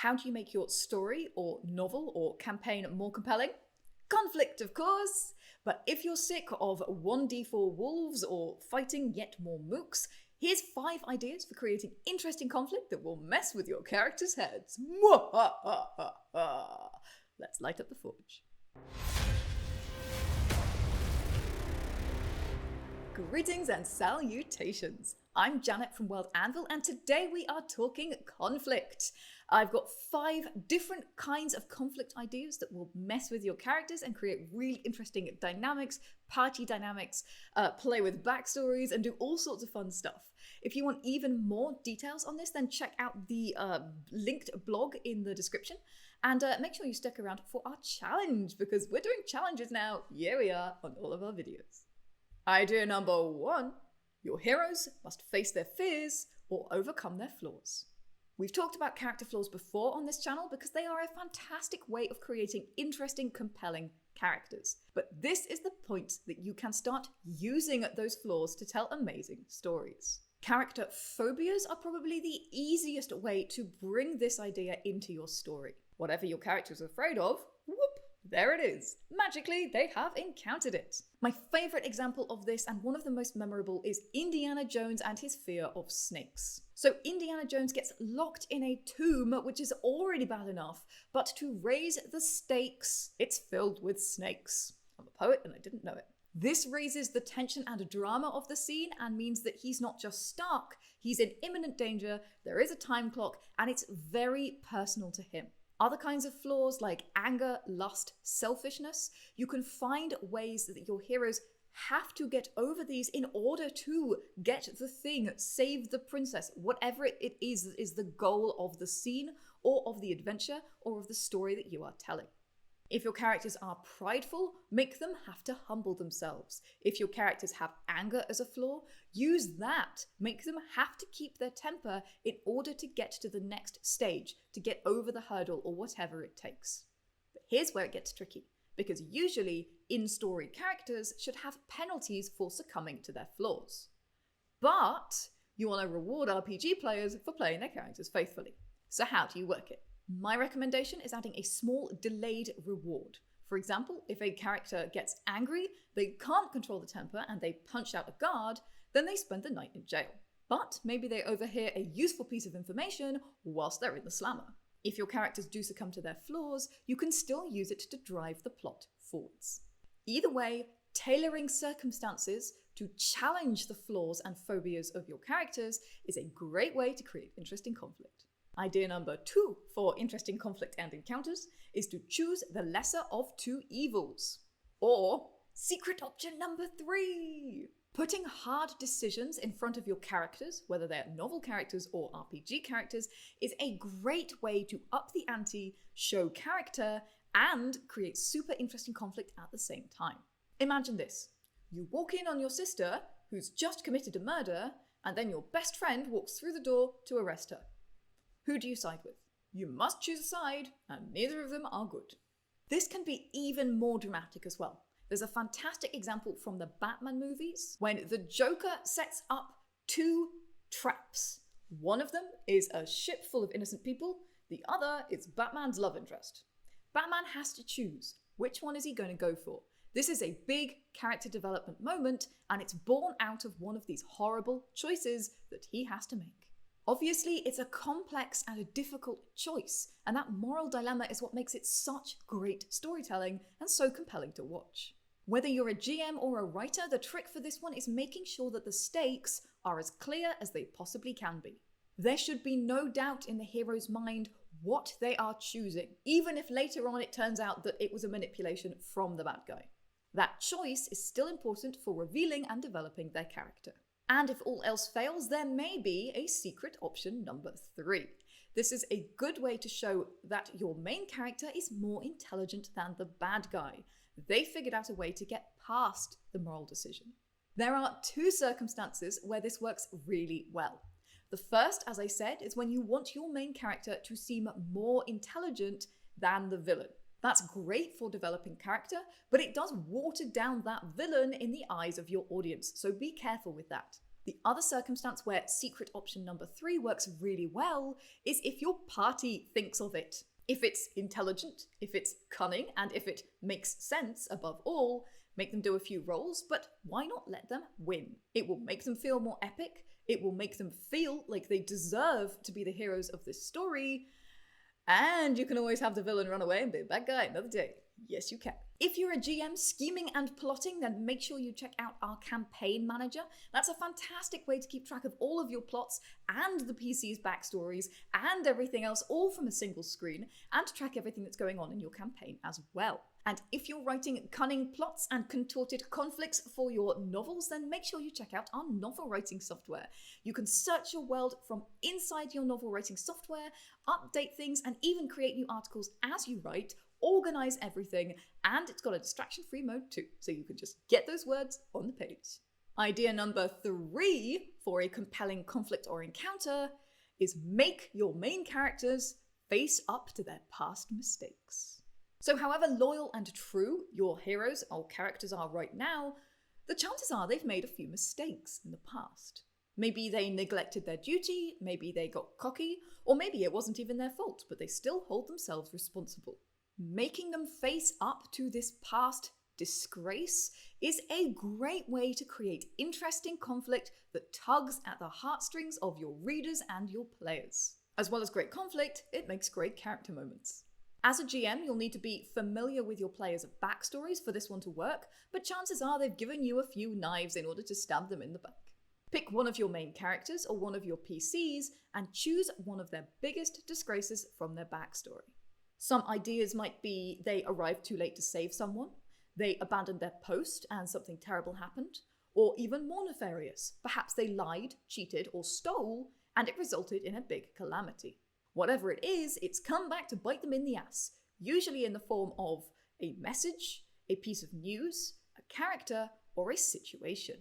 How do you make your story or novel or campaign more compelling? Conflict, of course! But if you're sick of 1d4 wolves or fighting yet more mooks, here's 5 ideas for creating interesting conflict that will mess with your characters' heads. Let's light up the forge. Greetings and salutations. I'm Janet from World Anvil, and today we are talking conflict. I've got 5 different kinds of conflict ideas that will mess with your characters and create really interesting dynamics, party dynamics, play with backstories, and do all sorts of fun stuff. If you want even more details on this, then check out the linked blog in the description. And make sure you stick around for our challenge, because we're doing challenges now. Yeah, we are, on all of our videos. Idea number 1. Your heroes must face their fears or overcome their flaws. We've talked about character flaws before on this channel because they are a fantastic way of creating interesting, compelling characters. But this is the point that you can start using those flaws to tell amazing stories. Character phobias are probably the easiest way to bring this idea into your story. Whatever your character is afraid of, whoop, there it is. Magically, they have encountered it. My favourite example of this, and one of the most memorable, is Indiana Jones and his fear of snakes. So Indiana Jones gets locked in a tomb, which is already bad enough, but to raise the stakes, it's filled with snakes. I'm a poet and I didn't know it. This raises the tension and drama of the scene and means that he's not just stuck, he's in imminent danger, there is a time clock, and it's very personal to him. Other kinds of flaws like anger, lust, selfishness, you can find ways that your heroes have to get over these in order to get the thing, save the princess, whatever it is that is the goal of the scene or of the adventure or of the story that you are telling. If your characters are prideful, make them have to humble themselves. If your characters have anger as a flaw, use that. Make them have to keep their temper in order to get to the next stage, to get over the hurdle or whatever it takes. But here's where it gets tricky, because usually in-story characters should have penalties for succumbing to their flaws. But you want to reward RPG players for playing their characters faithfully. So how do you work it? My recommendation is adding a small delayed reward. For example, if a character gets angry, they can't control the temper, and they punch out a guard, then they spend the night in jail. But maybe they overhear a useful piece of information whilst they're in the slammer. If your characters do succumb to their flaws, you can still use it to drive the plot forwards. Either way, tailoring circumstances to challenge the flaws and phobias of your characters is a great way to create interesting conflict. Idea number 2 for interesting conflict and encounters is to choose the lesser of 2 evils. Or secret option number 3. Putting hard decisions in front of your characters, whether they're novel characters or RPG characters, is a great way to up the ante, show character, and create super interesting conflict at the same time. Imagine this. You walk in on your sister, who's just committed a murder, and then your best friend walks through the door to arrest her. Who do you side with? You must choose a side, and neither of them are good. This can be even more dramatic as well. There's a fantastic example from the Batman movies when the Joker sets up 2 traps. One of them is a ship full of innocent people, the other is Batman's love interest. Batman has to choose. Which one is he going to go for? This is a big character development moment, and it's born out of one of these horrible choices that he has to make. Obviously, it's a complex and a difficult choice, and that moral dilemma is what makes it such great storytelling and so compelling to watch. Whether you're a GM or a writer, the trick for this one is making sure that the stakes are as clear as they possibly can be. There should be no doubt in the hero's mind what they are choosing, even if later on it turns out that it was a manipulation from the bad guy. That choice is still important for revealing and developing their character. And if all else fails, there may be a secret option number 3. This is a good way to show that your main character is more intelligent than the bad guy. They figured out a way to get past the moral decision. There are 2 circumstances where this works really well. The first, as I said, is when you want your main character to seem more intelligent than the villain. That's great for developing character, but it does water down that villain in the eyes of your audience, so be careful with that. The other circumstance where secret option number 3 works really well is if your party thinks of it. If it's intelligent, if it's cunning, and if it makes sense above all, make them do a few rolls, but why not let them win? It will make them feel more epic, it will make them feel like they deserve to be the heroes of this story, and you can always have the villain run away and be a bad guy another day. Yes, you can. If you're a GM scheming and plotting, then make sure you check out our campaign manager. That's a fantastic way to keep track of all of your plots and the PC's backstories and everything else all from a single screen, and to track everything that's going on in your campaign as well. And if you're writing cunning plots and contorted conflicts for your novels, then make sure you check out our novel writing software. You can search your world from inside your novel writing software, update things, and even create new articles as you write, organize everything, and it's got a distraction-free mode too, so you can just get those words on the page. Idea number 3 for a compelling conflict or encounter is make your main characters face up to their past mistakes. So however loyal and true your heroes or characters are right now, the chances are they've made a few mistakes in the past. Maybe they neglected their duty, maybe they got cocky, or maybe it wasn't even their fault, but they still hold themselves responsible. Making them face up to this past disgrace is a great way to create interesting conflict that tugs at the heartstrings of your readers and your players. As well as great conflict, it makes great character moments. As a GM, you'll need to be familiar with your players' backstories for this one to work, but chances are they've given you a few knives in order to stab them in the back. Pick one of your main characters or one of your PCs and choose one of their biggest disgraces from their backstory. Some ideas might be they arrived too late to save someone, they abandoned their post and something terrible happened, or even more nefarious, perhaps they lied, cheated, or stole, and it resulted in a big calamity. Whatever it is, it's come back to bite them in the ass, usually in the form of a message, a piece of news, a character, or a situation.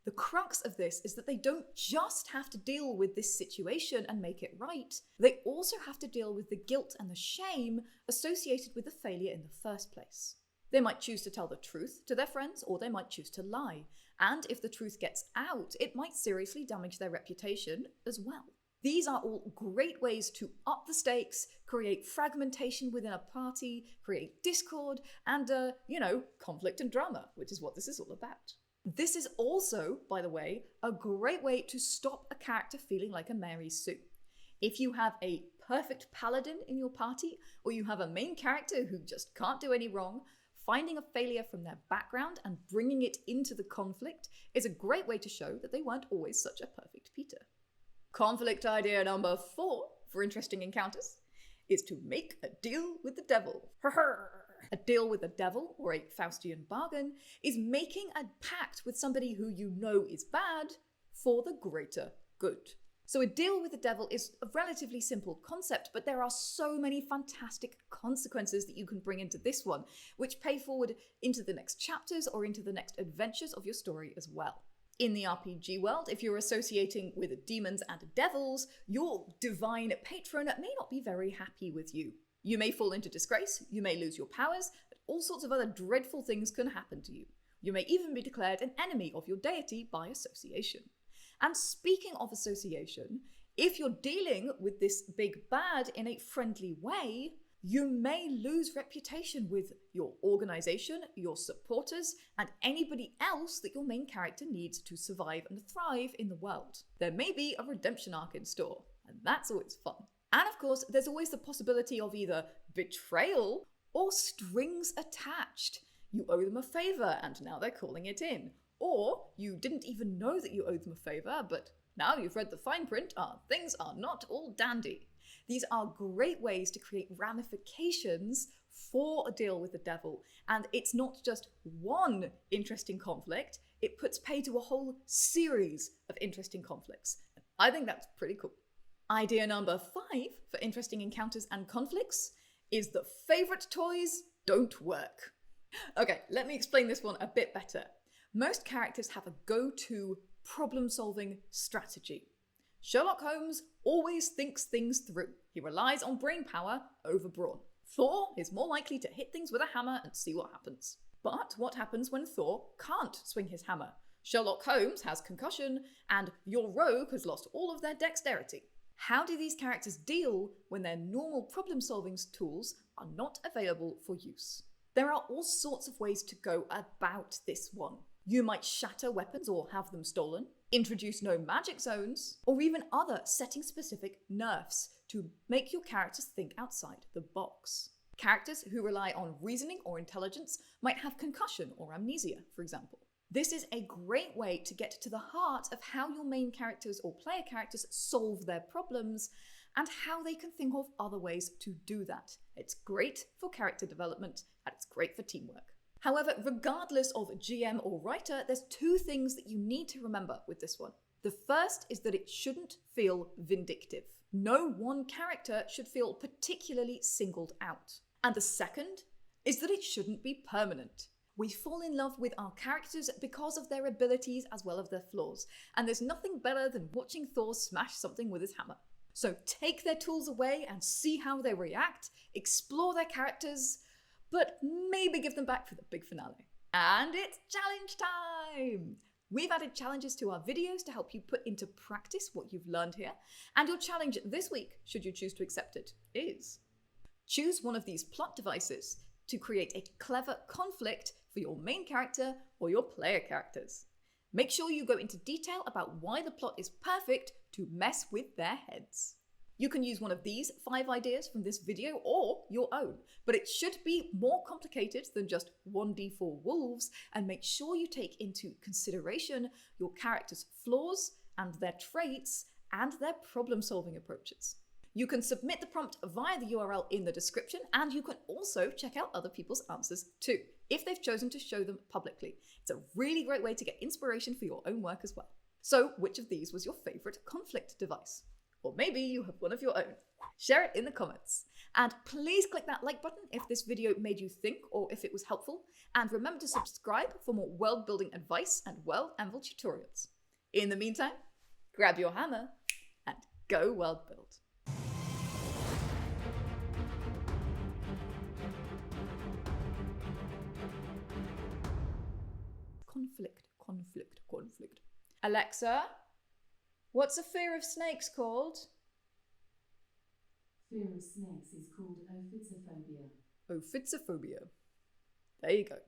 The crux of this is that they don't just have to deal with this situation and make it right, they also have to deal with the guilt and the shame associated with the failure in the first place. They might choose to tell the truth to their friends, or they might choose to lie, and if the truth gets out, it might seriously damage their reputation as well. These are all great ways to up the stakes, create fragmentation within a party, create discord, and, conflict and drama, which is what this is all about. This is also, by the way, a great way to stop a character feeling like a Mary Sue. If you have a perfect paladin in your party, or you have a main character who just can't do any wrong, finding a failure from their background and bringing it into the conflict is a great way to show that they weren't always such a perfect Peter. Conflict idea number 4 for interesting encounters is to make a deal with the devil. A deal with the devil, or a Faustian bargain, is making a pact with somebody who you know is bad for the greater good. So a deal with the devil is a relatively simple concept, but there are so many fantastic consequences that you can bring into this one, which pay forward into the next chapters or into the next adventures of your story as well. In the RPG world, if you're associating with demons and devils, your divine patron may not be very happy with you. You may fall into disgrace, you may lose your powers, and all sorts of other dreadful things can happen to you. You may even be declared an enemy of your deity by association. And speaking of association, if you're dealing with this big bad in a friendly way, you may lose reputation with your organization, your supporters, and anybody else that your main character needs to survive and thrive in the world. There may be a redemption arc in store, and that's always fun. And of course, there's always the possibility of either betrayal or strings attached. You owe them a favor and now they're calling it in. Or you didn't even know that you owed them a favor, but now you've read the fine print, things are not all dandy. These are great ways to create ramifications for a deal with the devil. And it's not just one interesting conflict, it puts pay to a whole series of interesting conflicts. I think that's pretty cool. Idea number 5 for interesting encounters and conflicts is that favorite toys don't work. Okay, let me explain this one a bit better. Most characters have a go-to problem-solving strategy. Sherlock Holmes always thinks things through. He relies on brain power over brawn. Thor is more likely to hit things with a hammer and see what happens. But what happens when Thor can't swing his hammer? Sherlock Holmes has concussion, and your rogue has lost all of their dexterity. How do these characters deal when their normal problem-solving tools are not available for use? There are all sorts of ways to go about this one. You might shatter weapons or have them stolen, introduce no magic zones, or even other setting-specific nerfs to make your characters think outside the box. Characters who rely on reasoning or intelligence might have concussion or amnesia, for example. This is a great way to get to the heart of how your main characters or player characters solve their problems and how they can think of other ways to do that. It's great for character development and it's great for teamwork. However, regardless of GM or writer, there's two things that you need to remember with this one. The first is that it shouldn't feel vindictive. No one character should feel particularly singled out. And the second is that it shouldn't be permanent. We fall in love with our characters because of their abilities as well as their flaws, and there's nothing better than watching Thor smash something with his hammer. So take their tools away and see how they react, explore their characters, but maybe give them back for the big finale. And it's challenge time! We've added challenges to our videos to help you put into practice what you've learned here, and your challenge this week, should you choose to accept it, is choose one of these plot devices to create a clever conflict for your main character or your player characters. Make sure you go into detail about why the plot is perfect to mess with their heads. You can use one of these 5 ideas from this video or your own, but it should be more complicated than just 1d4 wolves, and make sure you take into consideration your character's flaws and their traits and their problem-solving approaches. You can submit the prompt via the URL in the description, and you can also check out other people's answers too, if they've chosen to show them publicly. It's a really great way to get inspiration for your own work as well. So, which of these was your favourite conflict device? Or maybe you have one of your own. Share it in the comments. And please click that like button if this video made you think or if it was helpful. And remember to subscribe for more world building advice and World Anvil tutorials. In the meantime, grab your hammer and go world build. Conflict. Alexa, what's a fear of snakes called? Fear of snakes is called ophidiophobia. Ophidiophobia. There you go.